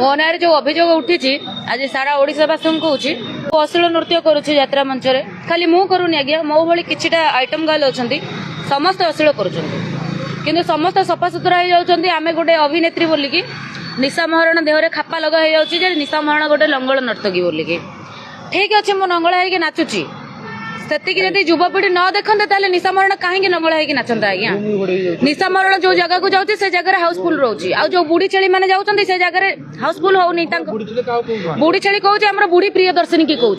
मो ना जो अभियोग उठी आज सारा ओडावासी कहूँ अश्लील नृत्य करुच्ची यात्रा मंच में खाली मु करूनी आज्ञा मो भाई किछिटा आइटम गर्ल अच्छा समस्त अश्लील कर समस्त सफा सुतरा हो जाती आम गोटे अभिनेत्री बोलिकी निशा महारण देहरे खापा लगा हो जाए निशा महारण गोटे लंगल नर्तकी बोलिकी ठीक अच्छे मु नंगला होगी नाचुची से युवपीढ़ी न देखते ताले निशा मरण कहीं नंगला होगी नाचंता आज्ञा निशा मरण जो जगह को जाऊँगी से जगह हाउसफुल रोचे आ जो बुढ़ी छेली मैंने जाऊँगी से जगह हाउसफुल होनी बुढ़ी छेली कहूँ आम बुढ़ी प्रियदर्शिनी की कहूँ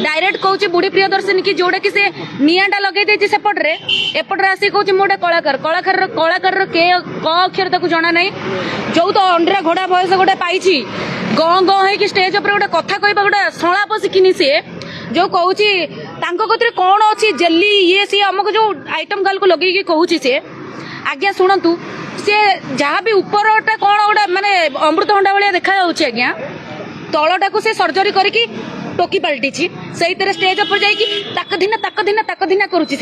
डायरेक्ट कहूँ बुढ़ी प्रियदर्शिनी की जोड़ा कि से निआटा लगे सेपटे एपटे आसिक कहूँ मोटे कलाकार कलाकार के अक्षर तक जना ना जो तो अंडरा घोड़ा बयस गोटे पाई गँ गँ हो स्टेज उपर गोटे कथा कहवा गोटे संलाप शिखिनी सी जो कहूँ कौन अच्छी जेली ये सी आमको जो आइटम गर्ल को लगे कहूँ सी आज्ञा शुणु सी जहाँ भी उपरटा कौन गोटे माने अमृतभंडा भाया देखा आज्ञा तलटा को सर्जरी करके टोकी पलटि से स्टेज उपर जाकधिना करुच्ची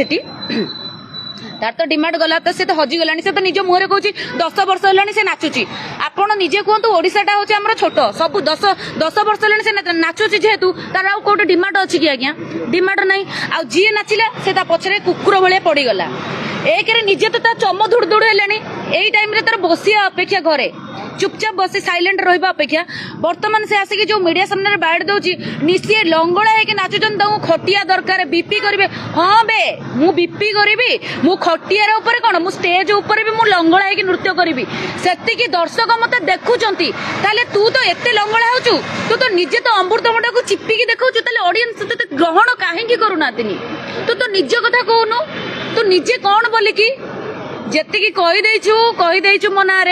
तार तो डिमांड गला तो सी तो हजिगला से तो निज मुहर कहूँ 10 वर्ष है से नाचुची आपण निजे कहतु ओडाटा हूँ आम छोट सब 10 वर्ष है नाचुची जेहेतु तार आउ कौटे डिमांड अच्छी कि आज्ञा डिमांड नहीं आ जी नाचिला से पछरे कुकुर भाया पड़गला एक निजे तो चम धुड़ धुड़ है यही टाइम तार बसिया अपेक्षा घरे चुपचाप बसी साइलेंट रहा अपेक्षा बर्तमान से आसिक जो मीडिया सामने बाइट दौची निश्चय लंगड़ा है नाचुचन खटिया दरकार बीपी करेंगे हाँ बे मु बीपी करी मु खटियार ऊपर कौन मु स्टेज ऊपर भी मु लंगड़ा है नृत्य करी से दर्शक मत देखुंट तू तो एत लंगड़ा हो तू तो निजे तो अमृतभंडा को चिपिकी देखा ऑडियंस तो ग्रहण कहीं करूना तू तो निज कथा कहूनु तू निजे कौन बोलिकी जी कहीदेचु मो ना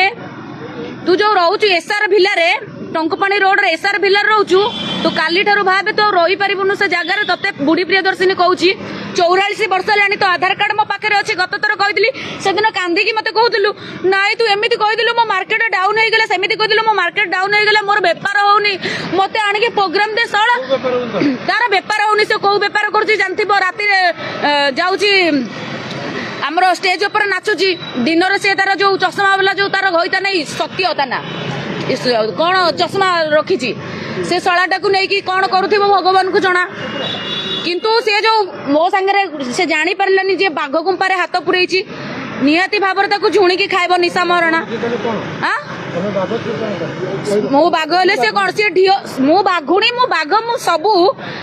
तू जो रोचु एसआर भिला रे टंकपाणी रोड रे एसआर भिला रोचु तू काली ठारू भावे तो रही पारिबुनु से जगार तते बुढ़ी प्रियदर्शिनी कहूँ 44 वर्ष है तो आधार कार्ड मो पाखे अच्छे गत थर कही से दिन कांदी मत कहलु नाई तू एमती कहीदेलु मो मार्केट डाउन हो गला सेमती कहीदेलु मो मार्केट डाउन हो गला मोर बेपार होनी मत आणिक प्रोग्राम दे सड़ा तार बेपार होनी से कौ बेपार कर जानथिबो राति जाउची आमर स्टेज ऊपर नाचुची दिन से तार जो चश्मा वाला जो तार घईता नहीं सत्यता ना कौन चश्मा रखी से शलाटा को लेकिन कौन करुथिबो भगवान को जना किंतु से जो मो सांगे से जानी पारलानी जे बाघ गुंपारे हाथ पुरेची निहाती भाव झुणिकी खाइब निशा महारणा हाँ मो बाघ हेले से कौन सी ढीओ मु बाघुणी मु बाघ मु सबू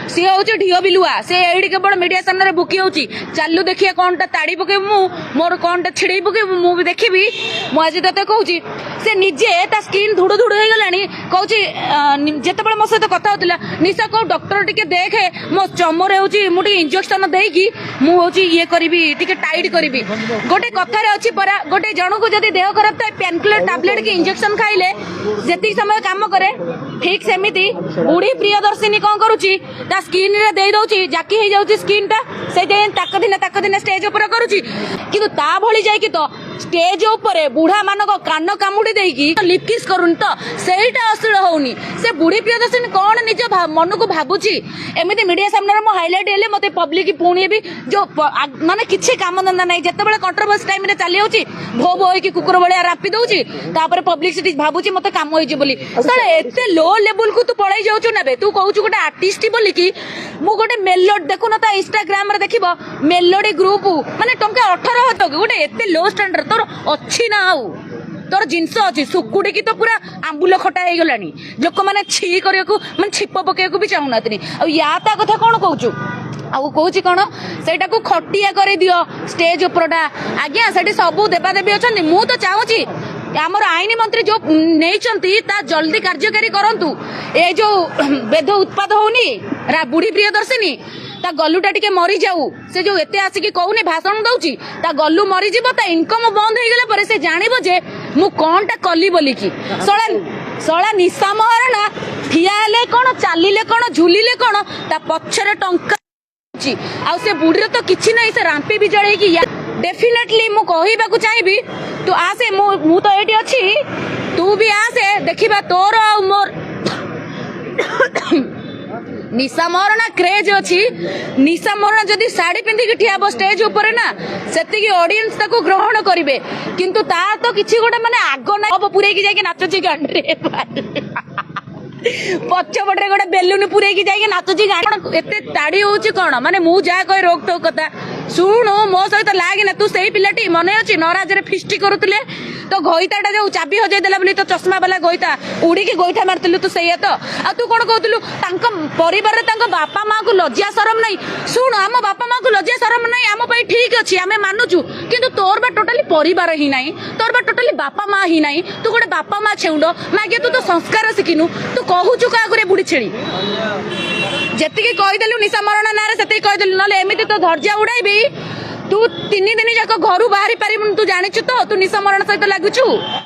सी हूँ ढीओ बिलुआ से ये केवल मीडिया सामने बुकी होची चालू देखिए कौनटा ताड़ी पके मोर कौनटा छिड़े पके मु भी देखी मुझे तेते कहूँ से निजे ता स्किन धुड़ धुड़ हो गलानी कहूँ जिते मो सहित कथा होता निशा कौ डॉक्टर टिके देखे मो चमरे हूँ इंजेक्शन देकी मुझे ये करी टिके टाइट करी गोटे कथार अच्छी परा गोटे जन को जब देह खराब था पेनकिलर टैबलेट की इंजेक्शन खाइले जी समय काम करे ठीक सेमिति बुढ़ी प्रियदर्शिनी कौन करुच्ची स्किन रे दे दौची जाकी हो जाऊँगी स्किन टा से ताक दिन स्टेज उपर करुच्ची किंतु ता भली जाइकी तो स्टेज उपरे बुढ़ा मानक कान कामुड़ी देकी लिप किस करूनी तो सेटा अश्लील होनी से बुढ़ी प्रियदर्शिनी कौन निज मन को भावुची एमती मीडिया सामने मो हाइलाइट हेले मत पब्लिक पुणी भी जो माने किसी काम धंदा नहीं जिते कंट्रोवर्सी टाइम रे चली जाऊँगी भो भो होगी कुकुर भाया रापी दौची पब्लिसिटी भावुची मत काम होते लो लेवल को तू पड़े जाऊँ ना तू कहूँ गोटे आर्टिस्ट बोलिकी मु गोटे मेलोडी देखु ना इंस्टाग्राम रे देखिबो मेलोडी ग्रुप माने टंका 18,000 गोटे एते लो स्टैंडर्ड तोर अच्छी ना आउ तोर जिनस अच्छी सुकुड़ी की तो पूरा आंबुल खटा हो गलानी लोक मैंने छी करने मैं छिप पकेक भी चाहूना या कथा कौन कहूँ आउ कहूँ कौन से खटिया कर दियो स्टेज उपरटा आज्ञा से सबू देवादेवी अच्छा मु तो चाहूँगी आमर आईन मंत्री जो नहीं जल्दी कार्यकारी करंतु ए जो बेद उत्पाद होनी बुढ़ी प्रियदर्शिनी ता गलुटा टिके मरी जाऊ से जो एते आसिकी कहूनी भाषण दउची ता गलु मरी जीवो ता इनकम बंद हो गला पर से जानिबो जे मु कोनटा कली बोलिकी सळा निशा महारणा ठिया हेले कोन चालिले कोन झुलिले कोन ता पछरे टंका आ से बुढ़ी तो किछि नहीं से रांपी भी जड़े की डेफिनेटली मु कहबाकू चाहिबी तू आसे मु तो एटी अछि तू भी आसे देखिबा तोर आ मोर निशा मरणा क्रेज अच्छी निशा मरणा जदि साड़ी पिंधिकी ठिया हम स्टेज ऊपर ना से ऑडियंस ताको ग्रहण करेंगे किंतु ता तो किसी गोटे माने आग ना पूरे जाके नाचुची गांडे पछपटे गोटे बेलुन पूरे जाके नाचुची गांड एते ताड़ी होची कौन माने मु जा कहे रोक टोक कथा शुणु मो सहित लागना तू से पिलाटी मन अच्छी नराज फिष्टी करुले तो गोईताटा जो चाबी हजई देला बोली तो चश्मा वाला गोईता उड़ीकी गोईठा मारतिलु तू से तो आ तू कौन कहतलु परिवार बापा माँ को लज्जा शरम नहीं शुण आम बापा माँ को लज्जा शरम नहीं आम ठीक अच्छे आम मानुचु किंतु तोर बा टोटाली परिवार ही नहीं तोर बा टोटाली बापा माँ ही नहीं तू गोटे बापा माँ छेउंड मागे तू तो संस्कार शिखिनु तू कहूचु क्या बुढ़ी छेड़ी जी कहीदेलु निशा मरणा ना से कहीदेलु ना एमती तो धैर्य उड़ाइबी तू 3 दिन जाक घर बाहरी पार तू जाचु तो तू निशा मरण सहित लगुचु।